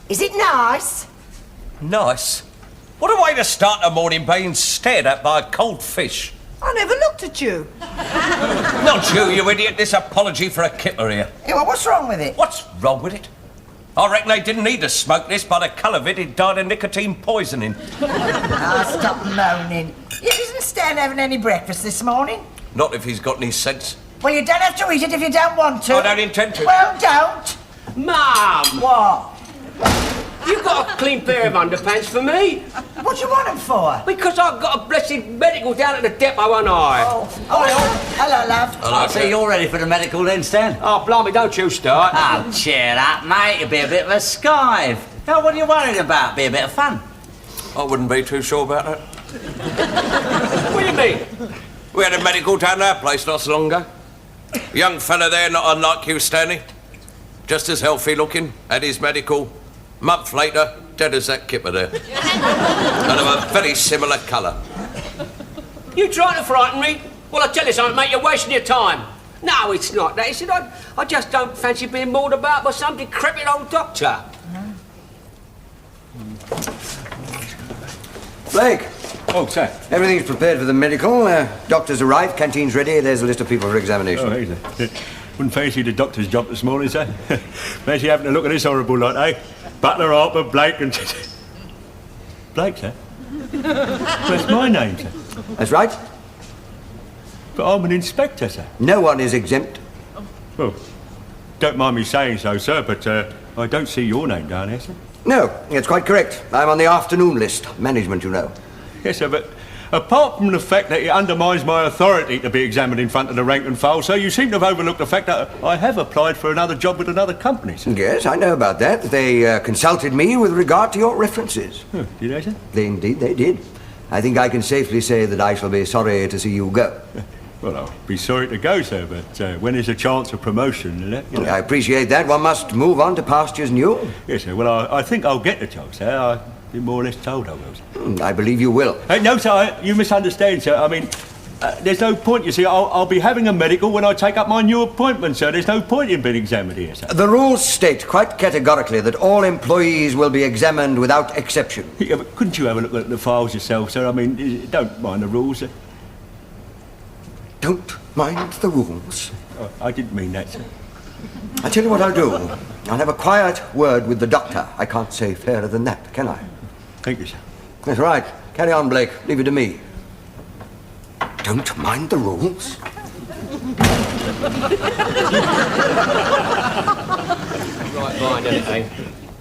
Is it nice? Nice? What a way to start the morning being stared at by a cold fish. I never looked at you. Not you, you idiot. This apology for a kipper here. Yeah, well, what's wrong with it? What's wrong with it? I reckon they didn't need to smoke this. By the colour of it, it died of nicotine poisoning. Stop moaning. Yeah, isn't Stan having any breakfast this morning? Not if he's got any sense. Well, you don't have to eat it if you don't want to. I don't intend to. Well, don't. Mum! What? You got a clean pair of underpants for me? What do you want them for? Because I've got a blessed medical down at the depot, haven't I? Hello, love. Hello, So you're ready for the medical then, Stan? Oh, blimey, don't you start. Oh, cheer up, mate. It'll be a bit of a skive. Oh, what are you worried about? Be a bit of fun. I wouldn't be too sure about that. What do you mean? We had a medical down our place not so long ago. Young fella there, not unlike you, Stanley. Just as healthy looking, had his medical. Month later, dead as that kipper there. And of a very similar colour. You trying to frighten me? Well, I tell you something, mate, you're wasting your time. No, it's not that. He said, I just don't fancy being mauled about by some decrepit old doctor. Blake. Oh, sir. Everything's prepared for the medical. Doctor's arrived, canteen's ready. There's a list of people for examination. Oh, easy. Wouldn't fancy the doctor's job this morning, sir. Fancy having a look at this horrible lot, eh? Butler, Harper, Blake and... Blake, sir? Where's my name, sir? That's right. But I'm an inspector, sir. No one is exempt. Well, don't mind me saying so, sir, but I don't see your name down here, sir. No, it's quite correct. I'm on the afternoon list. Management, you know. Yes, sir, but apart from the fact that it undermines my authority to be examined in front of the rank and file, sir, you seem to have overlooked the fact that I have applied for another job with another company, sir. Yes, I know about that. They consulted me with regard to your references. Oh, did they, sir? Indeed, they did. I think I can safely say that I shall be sorry to see you go. Well, I'll be sorry to go, sir, but when there's a chance of promotion, you know. I appreciate that. One must move on to pastures new. Yes, sir. Well, I think I'll get the job, sir. I've been more or less told I will, sir. I believe you will. No, sir, you misunderstand, sir. I mean, there's no point, you see. I'll be having a medical when I take up my new appointment, sir. There's no point in being examined here, sir. The rules state quite categorically that all employees will be examined without exception. Yeah, but couldn't you have a look at the files yourself, sir? I mean, don't mind the rules, sir. Don't mind the rules. Oh, I didn't mean that, sir. I'll tell you what I'll do. I'll have a quiet word with the doctor. I can't say fairer than that, can I? Thank you, sir. That's right. Carry on, Blake. Leave it to me. Don't mind the rules. Right mind, isn't it, eh?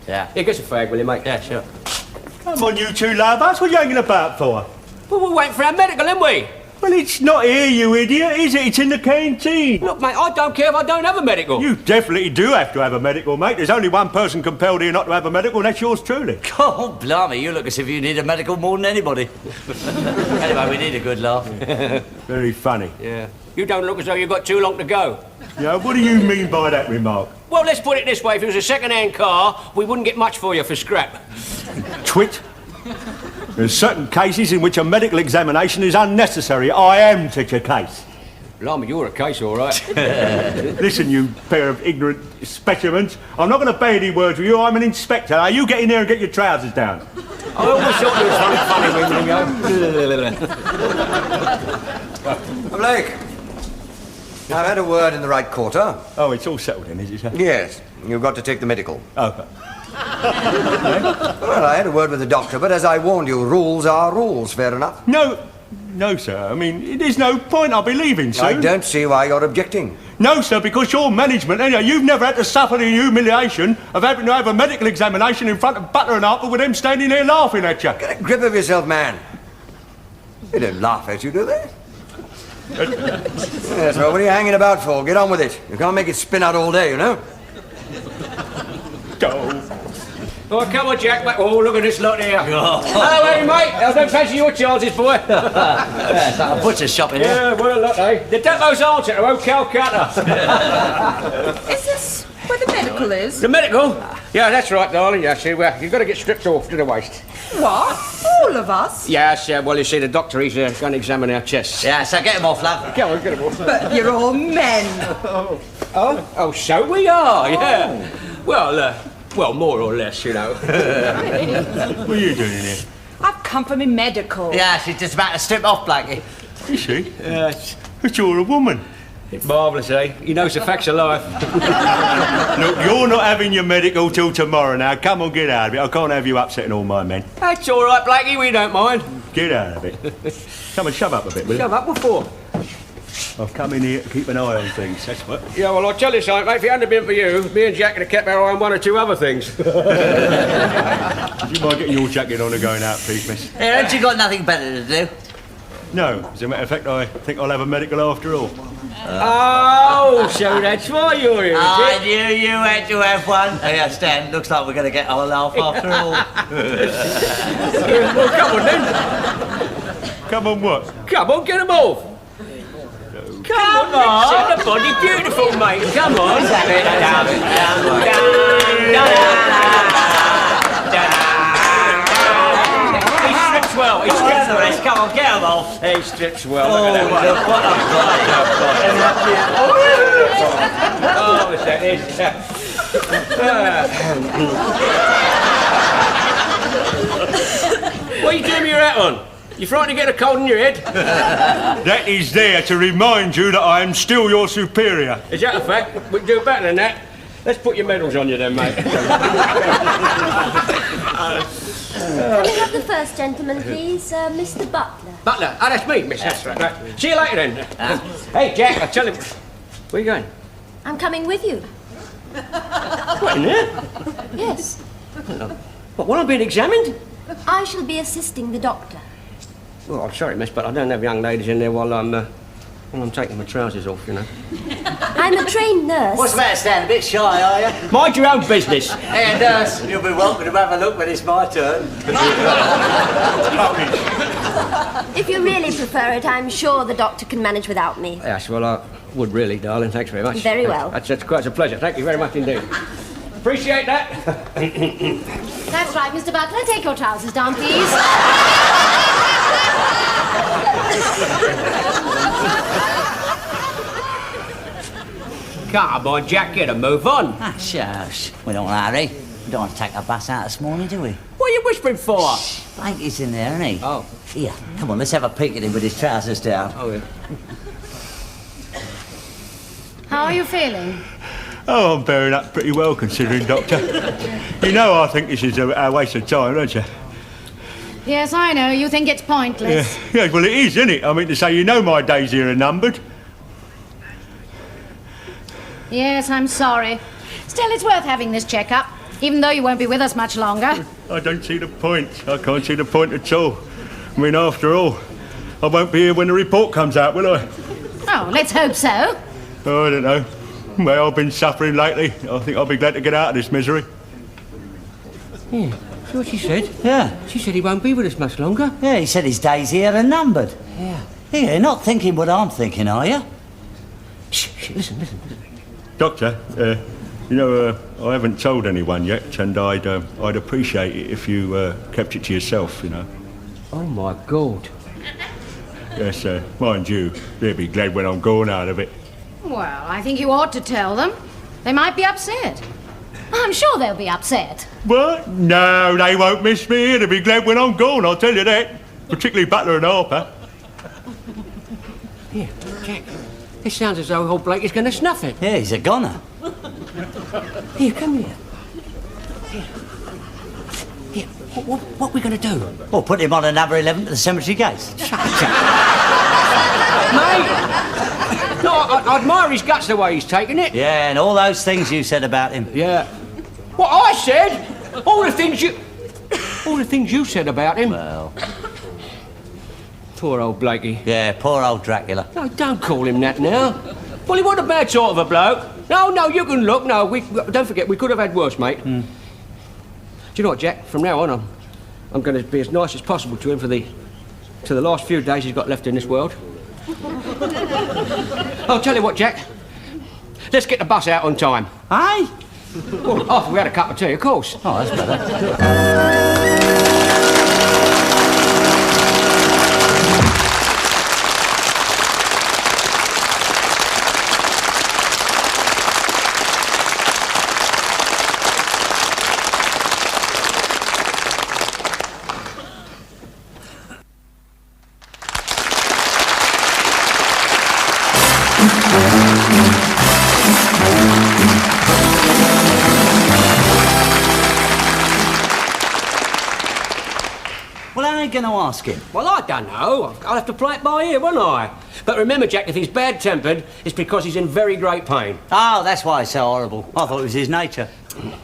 Yeah. Here, get a fag, will you, mate? Yeah, sure. Come on, you two lovers. What are you hanging about for? Well, we're waiting for our medical, aren't we? Well, it's not here, you idiot, is it? It's in the canteen. Look, mate, I don't care if I don't have a medical. You definitely do have to have a medical, mate. There's only one person compelled here not to have a medical, and that's yours truly. Oh, blimey, you look as if you need a medical more than anybody. Anyway, we need a good laugh. Very funny. Yeah. You don't look as though you've got too long to go. Yeah, what do you mean by that remark? Well, let's put it this way. If it was a second-hand car, we wouldn't get much for you for scrap. Twit. There's certain cases in which a medical examination is unnecessary. I am such a case. Blimey, you're a case, all right. Listen, you pair of ignorant specimens. I'm not going to pay any words with you. I'm an inspector. Now, you get in there and get your trousers down. I always thought you was funny when you go. Blake, I've had a word in the right quarter. Oh, it's all settled then, is it, sir? Yes, you've got to take the medical. Oh. Well, I had a word with the doctor, but as I warned you, rules are rules, fair enough. No, sir. I mean, there's no point. I'll be leaving soon. I don't see why you're objecting. No, sir, because your management, anyway, you've never had to suffer the humiliation of having to have a medical examination in front of Butler and Harper with them standing there laughing at you. Get a grip of yourself, man. They don't laugh at you, do they? Yes, well, what are you hanging about for? Get on with it. You can't make it spin out all day, you know? Oh, come on, Jack. Oh, look at this lot here. Hello, hey, mate. I don't fancy your chances, boy. It's like a butcher's shop in here. Yeah, well, look, eh? The depot's answer to old Calcutta. Is this where the medical is? The medical? Yeah, that's right, darling. Yeah, see, well, you've got to get stripped off to the waist. What? All of us? Yes, well, you see, the doctor, he's going to examine our chests. Yeah, so get him off, love. Come on, get him off. But you're all men. Oh, so we are, yeah. Well, Well, more or less, you know. What are you doing in here? I've come from a medical. Yeah, she's just about to strip off, Blakey. Is she? Yes. But you're a woman. It's marvellous, eh? He knows the facts of life. Look, you're not having your medical till tomorrow now. Come on, get out of it. I can't have you upsetting all my men. That's all right, Blakey, we don't mind. Get out of it. Come and shove up a bit, will you? Shove up, what for? I've come in here to keep an eye on things, that's what. Yeah, well, I'll tell you something, mate. If it hadn't been for you, me and Jack would have kept our eye on one or two other things. Do you mind getting your jacket on and going out, please, miss? Hey, haven't you got nothing better to do? No, as a matter of fact, I think I'll have a medical after all. Oh, so that's why you're here, is I it? knew you had to have one. Oh, yeah, Stan, looks like we're going to get our laugh after all. Well, come on, then. Come on, what? Come on, get them off. Come on. Set the body beautiful, mate. Come on. He strips well. He strips well. Come on, get them off. He strips well. Oh, Look at that. look what I've got. Oh, is that it? What are you doing with your hat on? You frightened to get a cold in your head? That is there to remind you that I am still your superior. Is that a fact? We can do better than that. Let's put your medals on you then, mate. Can we have the first gentleman, please? Mr. Butler. Butler. Oh, that's me, miss. That's right. See you later then. Hey, Jack, I'll tell him. Where are you going? I'm coming with you. What, in there? Yes. What, while I'm being examined? I shall be assisting the doctor. Well, I'm sorry, miss, but I don't have young ladies in there while I'm taking my trousers off, you know. I'm a trained nurse. What's the matter, Stan? A bit shy, are you? Mind your own business. Hey, nurse, you'll be welcome to have a look when it's my turn. If you really prefer it, I'm sure the doctor can manage without me. Yes, well, I would really, darling. Thanks very much. Very well. That's quite a pleasure. Thank you very much indeed. Appreciate that. That's right, Mr. Butler. Take your trousers down, please. Come on, Jack, get a move on. Ah, shush. We don't want to hurry. We don't want to take our bus out this morning, do we? What are you whispering for? Blakey's in there, isn't he? Oh. Here, come on, let's have a peek at him with his trousers down. Oh, yeah. How are you feeling? Oh, I'm bearing up pretty well, considering, Doctor. You know I think this is a waste of time, don't you? Yes, I know. You think it's pointless. Yeah, well, it is, isn't it? I mean to say, you know my days here are numbered. Yes, I'm sorry. Still, it's worth having this checkup, even though you won't be with us much longer. I don't see the point. I can't see the point at all. I mean, after all, I won't be here when the report comes out, will I? Oh, let's hope so. Oh, I don't know. Well, I've been suffering lately. I think I'll be glad to get out of this misery. Yeah, see what she said? Yeah. She said he won't be with us much longer. Yeah, he said his days here are numbered. Yeah. Yeah, you're not thinking what I'm thinking, are you? Shh, listen. Doctor, you know, I haven't told anyone yet, and I'd appreciate it if you kept it to yourself, you know. Oh, my God. Yes, mind you, they'll be glad when I'm gone out of it. Well, I think you ought to tell them. They might be upset. I'm sure they'll be upset. What? No, they won't miss me here. They'll be glad when I'm gone, I'll tell you that. Particularly Butler and Harper. Here, Jack. This sounds as though old Blakey's going to snuff it. Yeah, he's a goner. Here, come here. Here, what are we going to do? Well, put him on a number 11 at the cemetery gates. Mate! No, I admire his guts the way he's taking it. Yeah, and all those things you said about him. Yeah. What I said? All the things you said about him. Well, Poor old Blakey. yeah, poor old Dracula. No, don't call him that now. Well, he wasn't a bad sort of a bloke. No, you can look. No, don't forget, we could have had worse, mate. Do you know what, Jack? From now on, I'm going to be as nice as possible to him to the last few days he's got left in this world. I'll tell you what, Jack. Let's get the bus out on time. Hey? Well, after we had a cup of tea, of course. Oh, that's better. Well, how are you going to ask him? Well, I don't know. I'll have to play it by ear, won't I? But remember, Jack, if he's bad-tempered, it's because he's in very great pain. Oh, that's why it's so horrible. I thought it was his nature.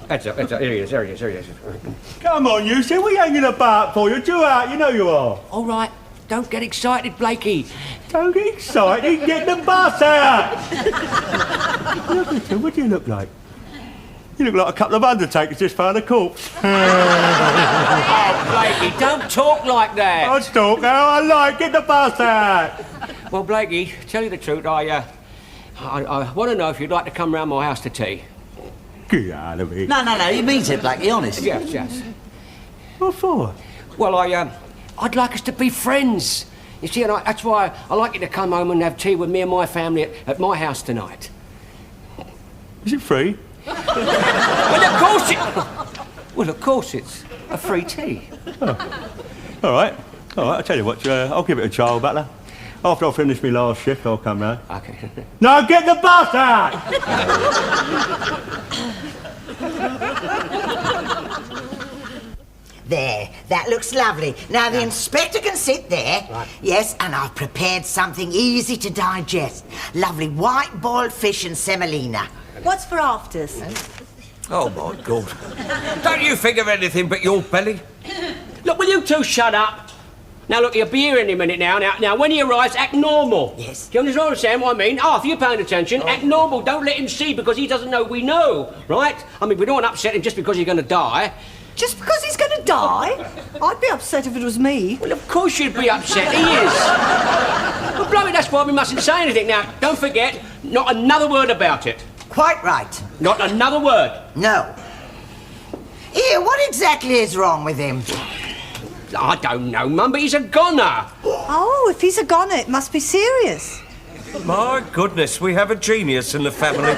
That's it. Here he is. Come on, you see, we hanging about for you. Do out, you know you are. All right. Don't get excited, Blakey. Don't get excited, get the bus out! Look at you, what do you look like? You look like a couple of undertakers just found a corpse. Oh, Blakey, don't talk like that. I talk how I like, get the bus out! Well, Blakey, tell you the truth, I want to know if you'd like to come round my house to tea. Get out of here. No, he means it, Blakey, honest. Yes. What for? Well, I'd like us to be friends. You see, and that's why I like you to come home and have tea with me and my family at my house tonight. Is it free? Well, of course it's a free tea. Oh. All right, I'll tell you what, I'll give it a trial, Butler. After I finish my last shift, I'll come round. Okay. Now get the bus out! There, that looks lovely. Now the inspector can sit there. Right. Yes, and I've prepared something easy to digest. Lovely white boiled fish and semolina. What's for afters? Oh, my God. Don't you think of anything but your belly? Look, will you two shut up? Now, look, he'll be here any minute now. Now, when he arrives, act normal. Yes. Do you understand what I mean? Arthur, you're paying attention. Act normal. Don't let him see because he doesn't know we know, right? I mean, we don't want to upset him just because he's going to die. Just because he's going to die? I'd be upset if it was me. Well, of course you'd be upset. He is. Well, blow it, that's why we mustn't say anything. Now, don't forget, not another word about it. Quite right. Not another word. No. Here, what exactly is wrong with him? I don't know, Mum, but he's a goner. Oh, if he's a goner, it must be serious. My goodness, we have a genius in the family.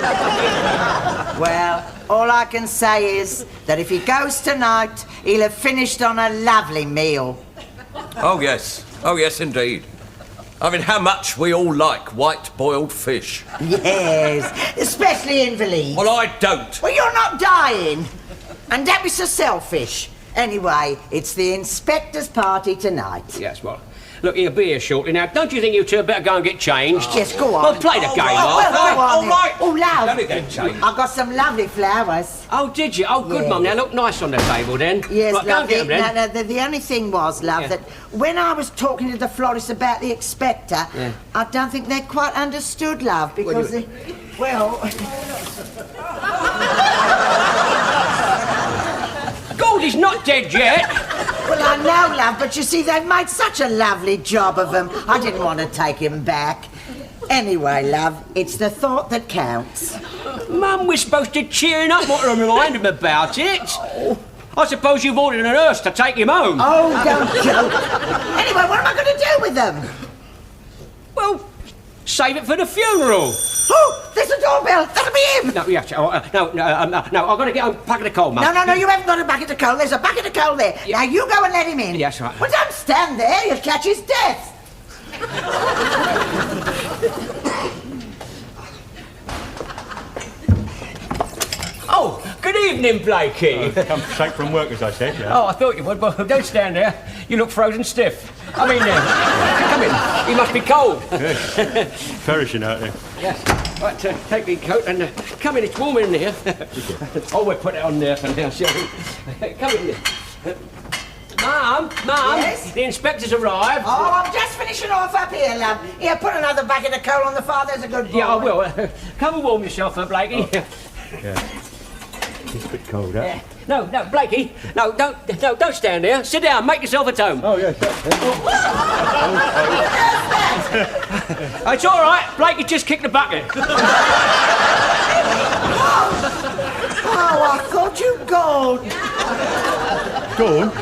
Well, all I can say is that if he goes tonight, he'll have finished on a lovely meal. Oh, yes, indeed. I mean, how much we all like white boiled fish. Yes, especially invalids. Well, I don't. Well, you're not dying. And that was so selfish. Anyway, it's the inspector's party tonight. Yes, well, look, he'll be here shortly. Now, don't you think you two had better go and get changed? Yes, go on. Well, play the game, well, Arthur. go on all then. right. Oh, love. Don't get changed. I've got some lovely flowers. Oh, did you? Oh, good, Yeah. Mum. Now, look nice on the table, then. Yes, right, go and get them, then. No, the only thing was, love, Yeah. that when I was talking to the florist about the inspector, Yeah. I don't think they quite understood, love, because do you- God, he's not dead yet. Well, I know, love, but you see, they've made such a lovely job of him. I didn't want to take him back. Anyway, love, it's the thought that counts. Mum, we're supposed to cheer him up, not to remind him about it. I suppose you've ordered an hearse to take him home. Oh, don't joke. Anyway, what am I going to do with them? Well, save it for the funeral. Oh, there's a doorbell. That'll be him. No, yes, no, I've got to get a packet of coal, Mum. No, you haven't got a bucket of coal. There's a bucket of coal there. Yeah. Now, you go and let him in. Yes, right. Well, don't stand there. You'll catch his death. Oh, good evening, Blakey. Come straight from work, as I said, yeah. Oh, I thought you would, but don't stand there. You look frozen stiff. I mean, come in. You must be cold. Perishing out there. Yes. Right, take the coat and come in. It's warm in here. Oh, we'll put it on there for now, shall we? Come in there. Mum, Yes? the inspector's arrived. Oh, I'm just finishing off up here, love. Here, put another bucket of coal on the fire. There's a good boy. Yeah, I will. Come and warm yourself up, Blakey. Yeah. It's a bit cold, huh? No, Blakey. No, don't stand there. Sit down. Make yourself at home. Oh, yes. It's all right. Blakey just kicked the bucket. Oh, I thought you'd gone. Go on.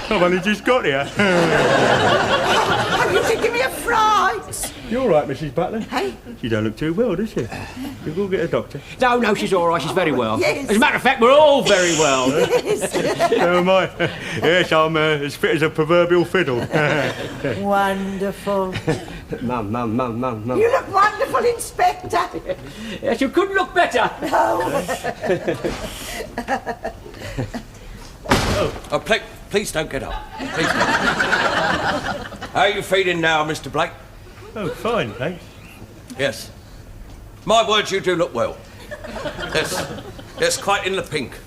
I've only just got here. Oh, you did give me a fright. You all right, Mrs. Butler? Hey? She don't look too well, does she? You go get a doctor. No, she's all right. She's very well. Yes. As a matter of fact, we're all very well. So am I. Yes, I'm as fit as a proverbial fiddle. Wonderful. Mum. You look wonderful, Inspector. Yes, you couldn't look better. Please don't get up. Please don't. How are you feeling now, Mr. Blake? Oh, fine, thanks. Yes. My word, you do look well. Yes, quite in the pink.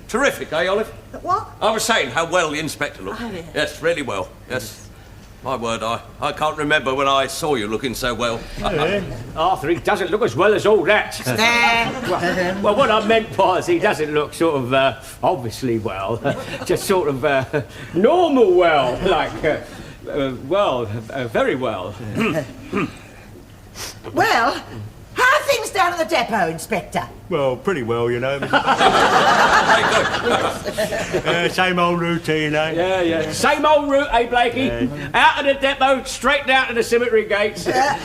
Terrific, eh, Olive? What? I was saying how well the inspector looked. Oh, yeah. Yes, really well. Yes. My word, I can't remember when I saw you looking so well. Arthur, he doesn't look as well as all that. Well, what I meant was he doesn't look sort of obviously well, just sort of normal well, like, very well. Well, how are things down at the depot, Inspector? Well, pretty well, you know. Same old routine, eh? Yeah. Same old route, eh, Blakey? Out of the depot, straight down to the cemetery gates. Well,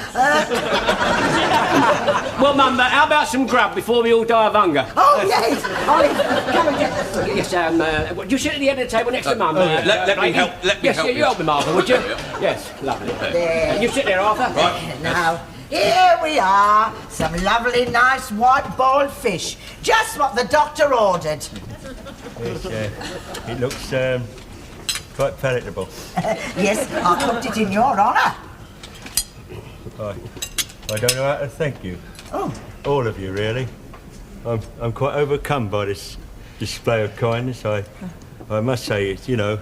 Mum, how about some grub before we all die of hunger? Oh, yes. Olive, come and get the food. Yes, you sit at the end of the table next to Mum. Let me help. Yes, you help me, Martha, would you? Yes, lovely. There. You sit there, Arthur. Right. Now, here we are. Some lovely, nice white boiled fish. Just what the doctor ordered. Yes, it looks quite palatable. Yes, I cooked it in your honour. I don't know how to thank you. Oh. All of you, really. I'm quite overcome by this display of kindness. I must say, it's, you know,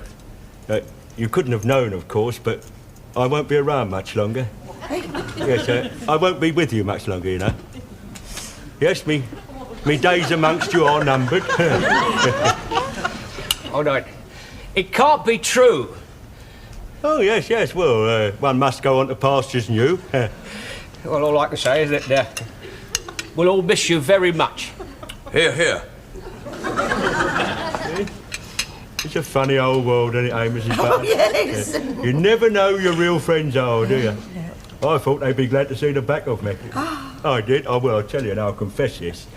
you couldn't have known, of course, but I won't be around much longer. Yes, I won't be with you much longer, you know. Yes, me days amongst you are numbered. Hold on. It can't be true. Oh, yes, well, one must go on to pastures new. Well, all I can say is that we'll all miss you very much. Here. It's a funny old world, isn't it, Mrs. Butler? Oh, yes. You never know who your real friends are, do you? I thought they'd be glad to see the back of me. I did. I'll tell you, and I'll confess this.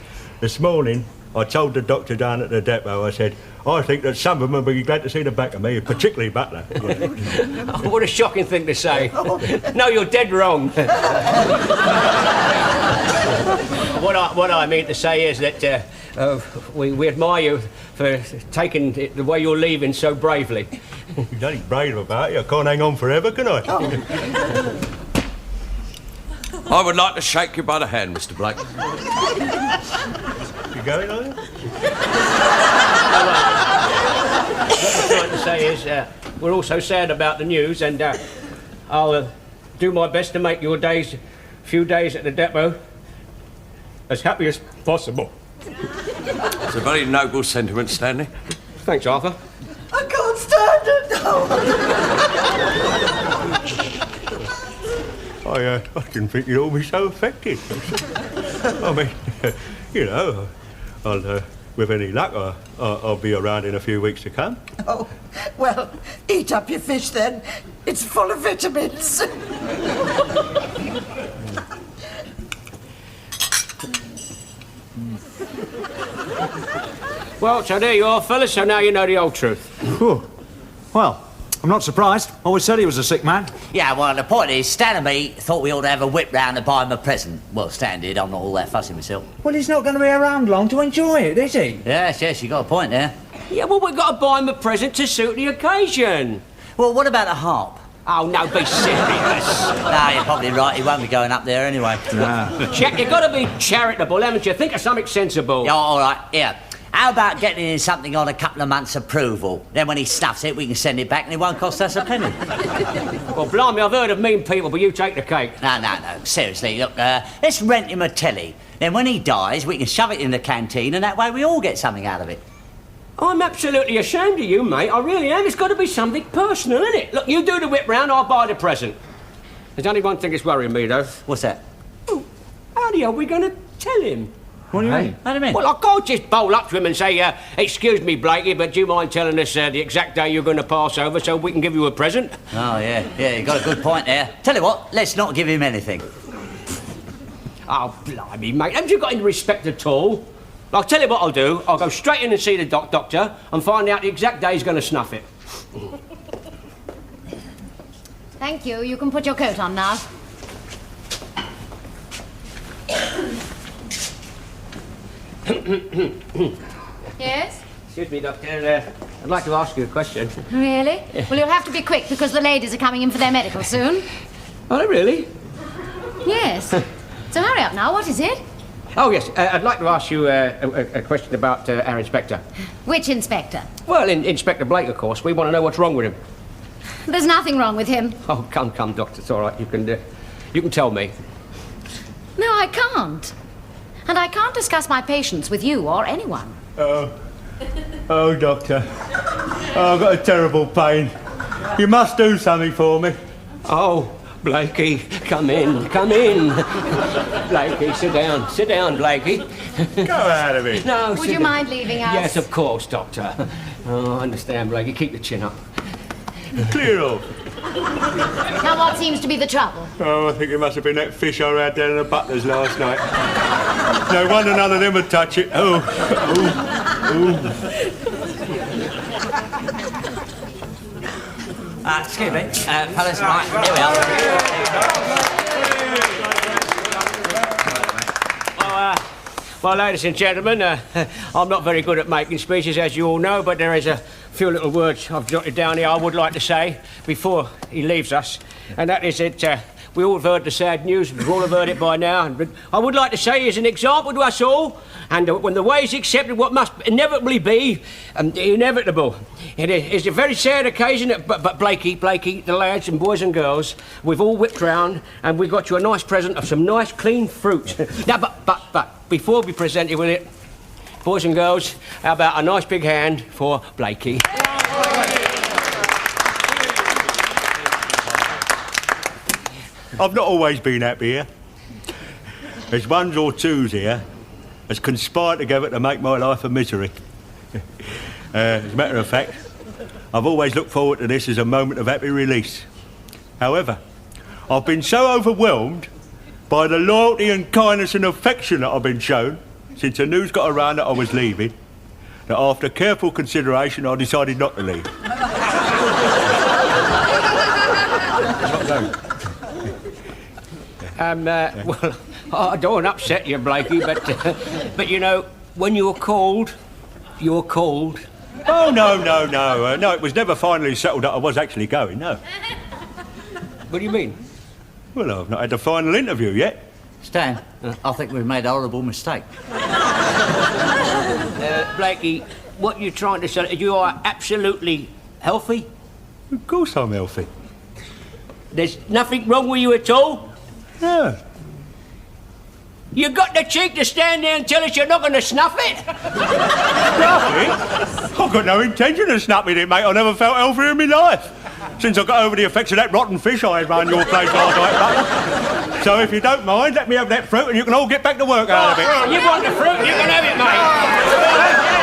This morning, I told the doctor down at the depot, I said, I think that some of them will be glad to see the back of me, particularly Butler. Oh, what a shocking thing to say. No, you're dead wrong. What I mean to say is that we admire you for taking it the way you're leaving so bravely. There's nothing brave about it. I can't hang on forever, can I? I would like to shake you by the hand, Mr. Blake. You going, are you? What I'm trying to say is we're all so sad about the news, and I'll do my best to make your few days at the depot as happy as possible. It's a very noble sentiment, Stanley. Thanks, Arthur. I can't stand it now. I didn't think you'd all be so affected. I mean, you know, with any luck, I'll be around in a few weeks to come. Oh, well, eat up your fish then. It's full of vitamins. Well, so there you are, fellas, so now you know the old truth. Whew. Well, I'm not surprised. Always said he was a sick man. Yeah, well, the point is, Stan and me thought we ought to have a whip round to buy him a present. Well, Stan did. I'm not all that fussy myself. Well, he's not going to be around long to enjoy it, is he? Yes, you got a point there. Yeah, well, we've got to buy him a present to suit the occasion. Well, what about a harp? Oh, no, be serious. No, you're probably right. He won't be going up there anyway. Jack, you've got to be charitable, haven't you? Think of something sensible. Yeah, all right, yeah. How about getting in something on a couple of months' approval? Then when he stuffs it, we can send it back and it won't cost us a penny. Well, blimey, I've heard of mean people, but you take the cake. No. Seriously, look, let's rent him a telly. Then when he dies, we can shove it in the canteen and that way we all get something out of it. I'm absolutely ashamed of you, mate. I really am. It's got to be something personal, isn't it? Look, you do the whip round, I'll buy the present. There's only one thing that's worrying me, though. What's that? Oh, how the hell are we going to tell him? What do you mean? How do you mean? Well, I can't just bowl up to him and say, excuse me, Blakey, but do you mind telling us the exact day you're going to pass over so we can give you a present? Oh, yeah, you got a good point there. Tell you what, let's not give him anything. Oh, blimey, mate, haven't you got any respect at all? I'll tell you what I'll do. I'll go straight in and see the doctor and find out the exact day he's going to snuff it. Thank you. You can put your coat on now. Yes? Excuse me, Doctor. I'd like to ask you a question. Really? Well, you'll have to be quick because the ladies are coming in for their medical soon. Are they really? Yes. So hurry up now. What is it? Oh, yes. I'd like to ask you a question about our inspector. Which inspector? Well, Inspector Blake, of course. We want to know what's wrong with him. There's nothing wrong with him. Oh, come, Doctor. It's all right. You can tell me. No, I can't. And I can't discuss my patients with you or anyone. Oh, Doctor. Oh, I've got a terrible pain. You must do something for me. Oh, Blakey, come in. Blakey, sit down, Blakey. Go out of it. No, Would you mind leaving us? Yes, of course, Doctor. Oh, I understand, Blakey. Keep the chin up. Clear off. Now, what seems to be the trouble? Oh, I think it must have been that fish I had down in the Butlers last night. No wonder none of them would touch it. Oh. Excuse me, fellas, right, here we are. Well, ladies and gentlemen, I'm not very good at making speeches, as you all know, but there is a few little words I've jotted down here I would like to say before he leaves us, and that is that we all have heard the sad news, we've all have heard it by now, and I would like to say as an example to us all, and when the way is accepted what must inevitably be inevitable. It is a very sad occasion, but Blakey, the lads and boys and girls, we've all whipped round and we got you a nice present of some nice clean fruit. Now, but before we present you with it, boys and girls, how about a nice big hand for Blakey? I've not always been happy here. There's ones or twos here that's conspired together to make my life a misery. As a matter of fact, I've always looked forward to this as a moment of happy release. However, I've been so overwhelmed by the loyalty and kindness and affection that I've been shown since the news got around that I was leaving, that after careful consideration I decided not to leave. Well, I don't want to upset you, Blakey, but you know, when you're called, you're called. Oh, no, it was never finally settled that I was actually going, no. What do you mean? Well, I've not had the final interview yet. Stan, I think we've made a horrible mistake. Blakey, what you're trying to say, you are absolutely healthy? Of course I'm healthy. There's nothing wrong with you at all? No. You got the cheek to stand there and tell us you're not going to snuff it? Snuff it? I've got no intention of snuffing it, mate. I never felt healthier in my life. Since I got over the effects of that rotten fish I had round your place last night, mate. So if you don't mind, let me have that fruit and you can all get back to work out of it. You want the fruit, you can have it, mate.